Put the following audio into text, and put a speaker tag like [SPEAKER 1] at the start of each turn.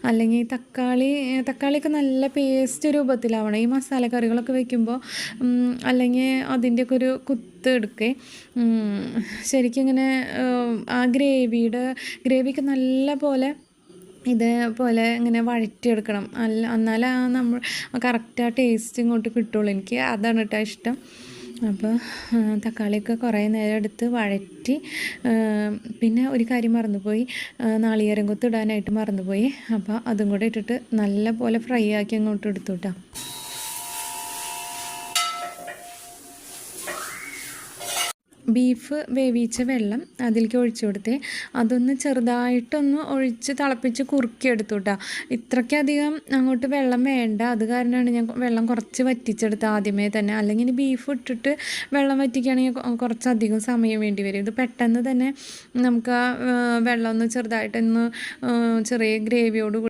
[SPEAKER 1] അല്ലെങ്കിൽ തക്കാളിയൊക്കെ നല്ല പേസ്റ്റ് രൂപത്തിലാവണം ഈ മസാല കറികളൊക്കെ വെക്കുമ്പോൾ. അല്ലെങ്കിൽ അതിൻ്റെയൊക്കെ ഒരു കുത്ത് എടുക്കേ ശരിക്കും ഇങ്ങനെ ആ ഗ്രേവിക്ക് നല്ല പോലെ ഇതേപോലെ ഇങ്ങനെ വഴറ്റിയെടുക്കണം. എന്നാലേ നമ്മൾ കറക്റ്റ് ആ ടേസ്റ്റ് ഇങ്ങോട്ട് കിട്ടുള്ളൂ. എനിക്ക് അതാണ് കേട്ടോ ഇഷ്ടം. അപ്പോൾ തക്കാളിയൊക്കെ കുറേ നേരം എടുത്ത് വഴറ്റി. പിന്നെ ഒരു കാര്യം മറന്നുപോയി, നാളികേരം കൊത്ത് ഇടാനായിട്ട് മറന്നുപോയി. അപ്പോൾ അതും കൂടെ ഇട്ടിട്ട് നല്ല പോലെ ഫ്രൈ ആക്കി അങ്ങോട്ട് എടുത്തു കേട്ടോ. ബീഫ് വേവിച്ച വെള്ളം അതിലേക്ക് ഒഴിച്ചു കൊടുത്തേ. അതൊന്ന് ചെറുതായിട്ടൊന്ന് ഒഴിച്ച് തിളപ്പിച്ച് കുറുക്കിയെടുത്തു കേട്ടോ. ഇത്രയ്ക്കധികം അങ്ങോട്ട് വെള്ളം വേണ്ട. അത് കാരണമാണ് ഞാൻ വെള്ളം കുറച്ച് വറ്റിച്ചെടുത്ത് ആദ്യമേ തന്നെ. അല്ലെങ്കിൽ ബീഫ് ഇട്ടിട്ട് വെള്ളം വറ്റിക്കുകയാണെങ്കിൽ കുറച്ചധികം സമയം വേണ്ടി വരും. ഇത് പെട്ടെന്ന് തന്നെ നമുക്ക് ആ വെള്ളം ഒന്ന് ചെറുതായിട്ടൊന്ന് ചെറിയ ഗ്രേവിയോട്